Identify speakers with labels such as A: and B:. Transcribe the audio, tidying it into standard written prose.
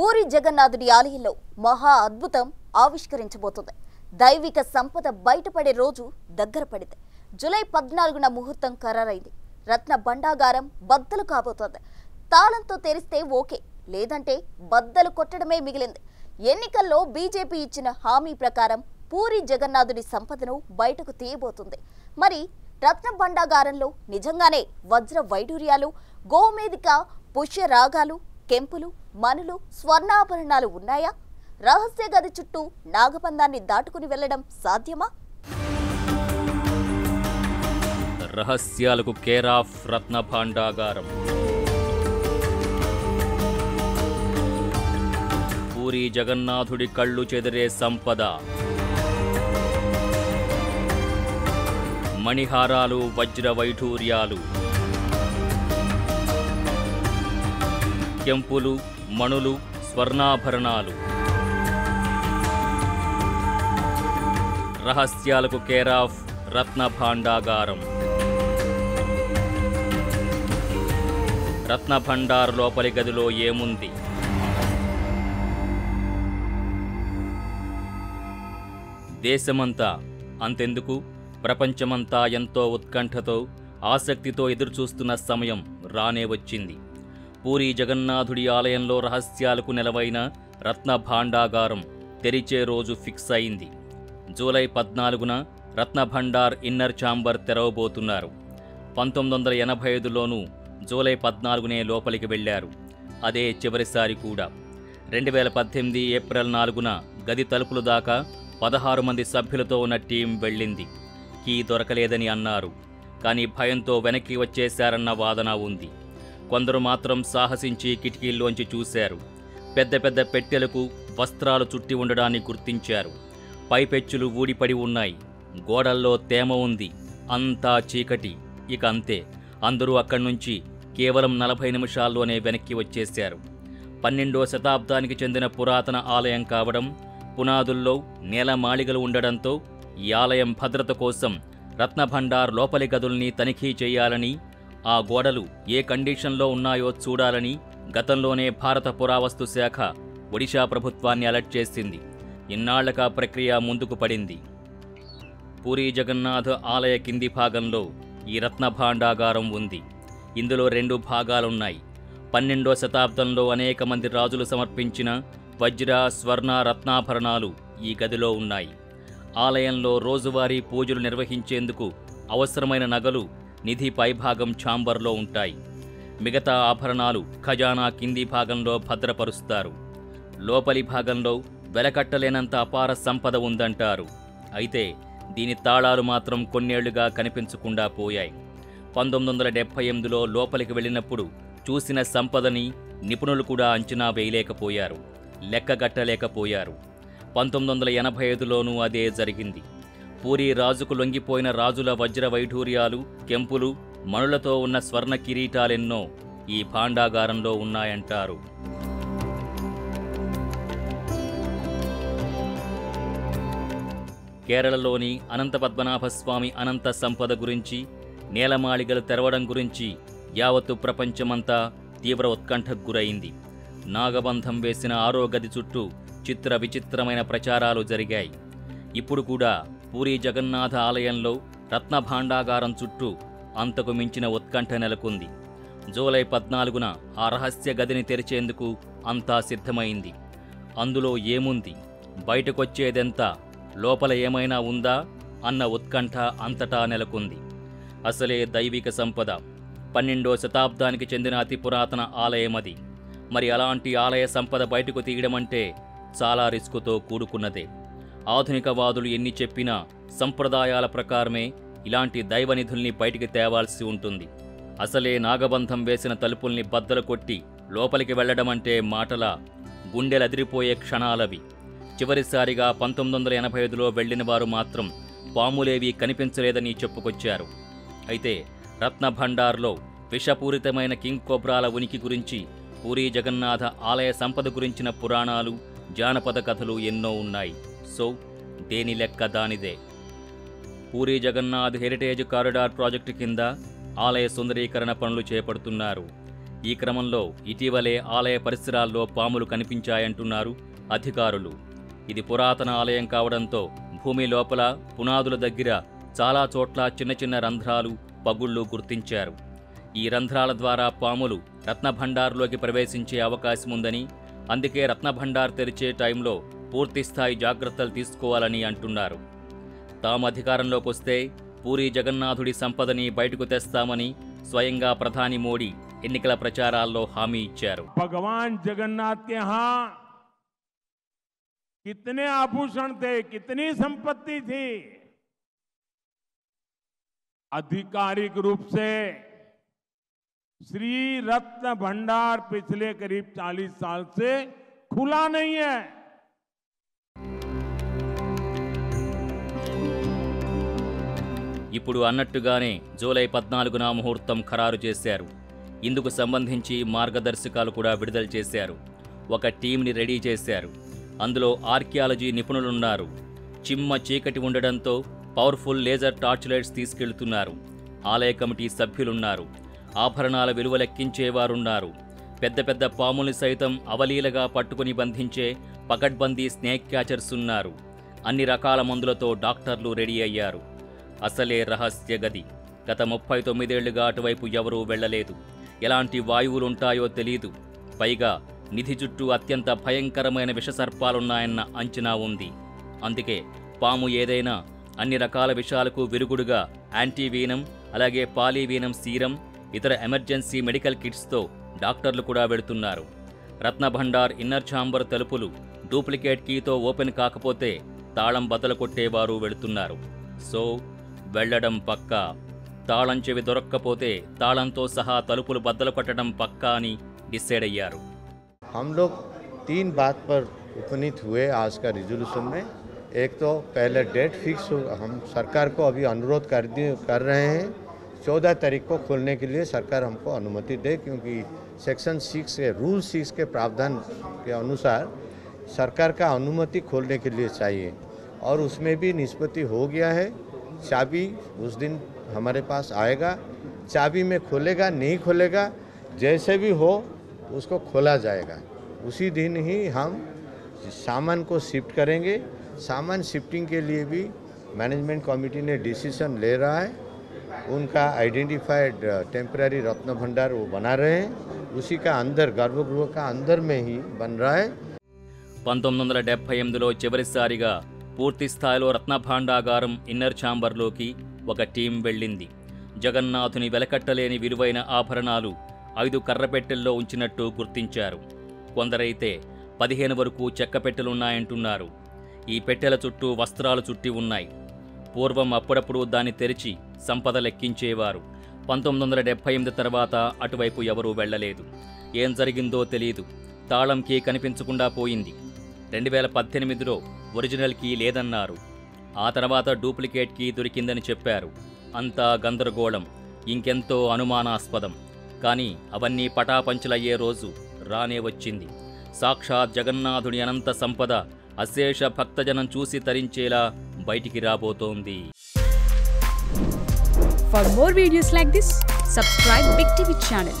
A: పూరి జగన్నాథుడి ఆలయంలో మహా అద్భుతం ఆవిష్కరించబోతుంది. దైవిక సంపద బయటపడే రోజు దగ్గర పడింది. జూలై 14న ముహూర్తం ఖరారైంది. రత్న భండాగారం బద్దలు కాబోతోంది. తాళంతో తెరిస్తే ఓకే, లేదంటే బద్దలు కొట్టడమే మిగిలింది. ఎన్నికల్లో బీజేపీ ఇచ్చిన హామీ ప్రకారం పూరి జగన్నాథుడి సంపదను బయటకు తీయబోతుంది. మరి రత్న భండాగారంలో నిజంగానే వజ్ర వైడూర్యాలు, గోమేదిక పుష్య రాగాలు, కెంపులు, మనులు, స్వర్ణాభరణాలు ఉన్నాయా? రహస్య గది చుట్టూ నాగబంధాన్ని దాటుకుని వెళ్లడం సాధ్యమా?
B: రహస్యాలకు కేర్ ఆఫ్ రత్న భాండాగారం. పూరి జగన్నాథుడి కళ్ళు చెదిరే సంపద. మణిహారాలు, వజ్ర వైఢూర్యాలు, కెంపులు, మణులు, స్వర్ణాభరణాలు. రహస్యాలకు కేర్ ఆఫ్ రత్న భాండాగారం. రత్న భండార్ లోపలి గదిలో ఏముంది? దేశమంతా, అంతెందుకు ప్రపంచమంతా ఎంతో ఉత్కంఠతో, ఆసక్తితో ఎదురుచూస్తున్న సమయం రానే వచ్చింది. పూరి జగన్నాథుడి ఆలయంలో రహస్యాలకు నెలవైన రత్న భాండాగారం తెరిచే రోజు ఫిక్స్ అయింది. జూలై 14న రత్న భండార్ ఇన్నర్ ఛాంబర్ తెరవబోతున్నారు. 1985లోనూ జూలై 14నే లోపలికి వెళ్లారు. అదే చివరిసారి కూడా. 2018 ఏప్రిల్ 4న గది తలుపులు దాకా 16 మంది సభ్యులతో ఉన్న టీం వెళ్ళింది. కీ దొరకలేదని అన్నారు. కానీ భయంతో వెనక్కి వచ్చేశారన్న వాదన ఉంది. కొందరు మాత్రం సాహసించి కిటికీల్లోంచి చూశారు. పెద్ద పెద్ద పెట్టెలకు వస్త్రాలు చుట్టి ఉండడాన్ని గుర్తించారు. పైపెచ్చులు ఊడిపడి ఉన్నాయి. గోడల్లో తేమ ఉంది. అంతా చీకటి. ఇక అంతే. అందరూ అక్కడి నుంచి కేవలం 40 నిమిషాల్లోనే వెనక్కి వచ్చేశారు. 12వ శతాబ్దానికి చెందిన పురాతన ఆలయం కావడం, పునాదుల్లో నేలమాళిగలు ఉండడంతో ఈ ఆలయం భద్రత కోసం రత్నభండార్ లోపలి గదుల్ని తనిఖీ చేయాలని, ఆ గోడలు ఏ కండిషన్లో ఉన్నాయో చూడాలని గతంలోనే భారత పురావస్తు శాఖ ఒడిషా ప్రభుత్వాన్ని అలర్ట్ చేసింది. ఇన్నాళ్లకా ప్రక్రియ ముందుకు పడింది. పూరి జగన్నాథ్ ఆలయ కింది భాగంలో ఈ రత్న భాండాగారం ఉంది. ఇందులో 2 భాగాలున్నాయి. 12వ శతాబ్దంలో అనేక మంది రాజులు సమర్పించిన వజ్ర, స్వర్ణ, రత్నాభరణాలు ఈ గదిలో ఉన్నాయి. ఆలయంలో రోజువారీ పూజలు నిర్వహించేందుకు అవసరమైన నగలు నిధి పైభాగం ఛాంబర్లో ఉంటాయి. మిగతా ఆభరణాలు ఖజానా కింది భాగంలో భద్రపరుస్తారు. లోపలి భాగంలో వెలకట్టలేనంత అపార సంపద ఉందంటారు. అయితే దీని తాళాలు మాత్రం కొన్నేళ్లుగా కనిపించకుండా పోయాయి. 1978లో లోపలికి వెళ్ళినప్పుడు చూసిన సంపదని నిపుణులు కూడా అంచనా వేయలేకపోయారు, లెక్కగట్టలేకపోయారు. 1985లోనూ అదే జరిగింది. పూరి రాజుకు లొంగిపోయిన రాజుల వజ్ర వైఢూర్యాలు, కెంపులు, మణులతో ఉన్న స్వర్ణ కిరీటాలెన్నో ఈ భాండాగారంలో ఉన్నాయంటారు. కేరళలోని అనంత పద్మనాభస్వామి అనంత సంపద గురించి, నేలమాళిగలు తెరవడం గురించి యావత్తు ప్రపంచమంతా తీవ్ర ఉత్కంఠకు గురైంది. నాగబంధం వేసిన ఆరో గది చుట్టూ చిత్ర విచిత్రమైన ప్రచారాలు జరిగాయి. ఇప్పుడు కూడా పూరి జగన్నాథ ఆలయంలో రత్న భాండాగారం చుట్టూ అంతకు మించిన ఉత్కంఠ నెలకొంది. జూలై 14న ఆ రహస్య గదిని తెరిచేందుకు అంతా సిద్ధమైంది. అందులో ఏముంది, బయటకొచ్చేదెంత, లోపల ఏమైనా ఉందా అన్న ఉత్కంఠ అంతటా నెలకొంది. అసలే దైవిక సంపద. 12వ శతాబ్దానికి చెందిన అతి పురాతన ఆలయమది. మరి అలాంటి ఆలయ సంపద బయటకు తీయడమంటే చాలా రిస్కుతో కూడుకున్నదే. ఆధునికవాదులు ఎన్ని చెప్పినా సంప్రదాయాల ప్రకారమే ఇలాంటి దైవనిధుల్ని బయటికి తేవాల్సి ఉంటుంది. అసలే నాగబంధం వేసిన తలుపుల్ని బద్దలు కొట్టి లోపలికి వెళ్లడమంటే మాటలా? గుండెలదిరిపోయే క్షణాలవి. చివరిసారిగా 1985లో వెళ్లిన వారు మాత్రం పాములేవీ కనిపించలేదని చెప్పుకొచ్చారు. అయితే రత్న భండార్లో విషపూరితమైన కింగ్ కోబ్రాల ఉనికి గురించి, పూరి జగన్నాథ ఆలయ సంపద గురించిన పురాణాలు, జానపద కథలు ఎన్నో ఉన్నాయి. సో దేని లెక్క దానిదే. Puri Jagannath heritage corridor project కింద ఆలయ సుందరీకరణ పనులు చేపడుతున్నారు. ఈ క్రమంలో ఇటీవలే ఆలయ పరిసరాల్లో పాములు కనిపించాయంటున్నారు అధికారులు. ఇది పురాతన ఆలయం కావడంతో భూమి లోపల పునాదుల దగ్గర చాలా చోట్ల చిన్న చిన్న రంధ్రాలు, పగుళ్లు గుర్తించారు. ఈ రంధ్రాల ద్వారా పాములు రత్నభండార్లోకి ప్రవేశించే అవకాశం ఉందని, అందుకే రత్నభండార్ తెరిచే టైంలో పూర్తిస్థాయి జాగ్రత్తలు తీసుకోవాలని అంటున్నారు. తాము అధికారంలోకి వస్తే పూరీ జగన్నాథుడి సంపదని బయటకు తెస్తామని స్వయంగా ప్రధాని మోడీ ఎన్నికల ప్రచారాల్లో హామీ ఇచ్చారు.
C: భగవాన్ జగన్నాథ్ के यहाँ कितने आभूषण थे, कितनी संपत्ति थी, आधिकारिक रूप से श्री रत्न भंडार पिछले करीब 40 साल से खुला नहीं है.
B: ఇప్పుడు అన్నట్టుగానే జూలై 14న ముహూర్తం ఖరారు చేశారు. ఇందుకు సంబంధించి మార్గదర్శకాలు కూడా విడుదల చేశారు. ఒక టీంని రెడీ చేశారు. అందులో ఆర్కియాలజీ నిపుణులున్నారు. చిమ్మ చీకటి ఉండడంతో పవర్ఫుల్ లేజర్ టార్చ్ లైట్స్ తీసుకెళ్తున్నారు. ఆలయ కమిటీ సభ్యులున్నారు. ఆభరణాల విలువ లెక్కించేవారున్నారు. పెద్ద పెద్ద పాముల్ని సైతం అవలీలగా పట్టుకుని బంధించే పకడ్బందీ స్నేక్ క్యాచర్స్ ఉన్నారు. అన్ని రకాల మందులతో డాక్టర్లు రెడీ అయ్యారు. అసలే రహస్య గది. గత 39 ఏళ్లుగా అటువైపు ఎవరూ వెళ్లలేదు. ఎలాంటి వాయువులుంటాయో తెలీదు. పైగా నిధి చుట్టూ అత్యంత భయంకరమైన విషసర్పాలున్నాయన్న అంచనా ఉంది. అందుకే పాము ఏదైనా అన్ని రకాల విషాలకు విరుగుడుగా యాంటీవీనం, అలాగే పాలీవీనం సీరం, ఇతర ఎమర్జెన్సీ మెడికల్ కిట్స్తో డాక్టర్లు కూడా వెళుతున్నారు. రత్నభండార్ ఇన్నర్ ఛాంబర్ తలుపులు డూప్లికేట్ కీతో ఓపెన్ కాకపోతే తాళం బద్దలు కొట్టేవారు వెళుతున్నారు. సో వెళ్లడం పక్కా. తాళం చెవి దొరక్కపోతే తాళంతో సహా తలుపులు బద్దలు కొట్టడం పక్కా అని డిసైడ్ అయ్యారు.
D: हम लोग 3 बात पर उपनीत हुए आज का रिजोल्यूशन में. एक तो पहले डेट फिक्स हो, हम सरकार को अभी अनुरोध कर रहे हैं 14 तारीख को खोलने के लिए सरकार हमको अनुमति दे, क्योंकि सेक्शन 6 के रूल 6 के प्रावधान के अनुसार सरकार का अनुमति खोलने के लिए चाहिए. और उसमें भी निष्पत्ति हो गया है. चाबी उस दिन हमारे पास आएगा. चाबी में खोलेगा नहीं खोलेगा, जैसे भी हो उसको खोला जाएगा. उसी दिन ही हम सामान को शिफ्ट करेंगे. सामान शिफ्टिंग के लिए भी मैनेजमेंट कमेटी ने डिसीजन ले रहा है. उनका आइडेंटिफाइड टेम्पररी रत्न भंडार वो बना रहे हैं. उसी का अंदर गर्भगृह का अंदर में ही बन रहा है.
B: 1978లో చివరిసారిగా పూర్తి స్థాయిలో రత్నభాండాగారం ఇన్నర్ ఛాంబర్లోకి ఒక టీం వెళ్ళింది. జగన్నాథుని వెలకట్టలేని విలువైన ఆభరణాలు 5 కర్రపెట్టెల్లో ఉంచినట్టు గుర్తించారు. కొందరైతే 15 వరకు చెక్క పెట్టెలున్నాయంటున్నారు. ఈ పెట్టెల చుట్టూ వస్త్రాలు చుట్టి ఉన్నాయి. పూర్వం అప్పుడప్పుడు దాన్ని తెరిచి సంపద లెక్కించేవారు. 1978 తర్వాత అటువైపు ఎవరూ వెళ్లలేదు. ఏం జరిగిందో తెలీదు. తాళం కీ కనిపించకుండా పోయింది. 2018లో ఒరిజినల్ కీ లేదన్నారు. ఆ తర్వాత డూప్లికేట్ కీ దొరికిందని చెప్పారు. అంతా గందరగోళం, ఇంకెంతో అనుమానాస్పదం. కానీ అవన్నీ పటాపంచలయ్యే రోజు రానే వచ్చింది. సాక్షాత్ జగన్నాథుడి అనంత సంపద అశేష భక్తజనం చూసి తరించేలా బయటికి రాబోతోంది.
E: For more videos like this, subscribe Big TV channel.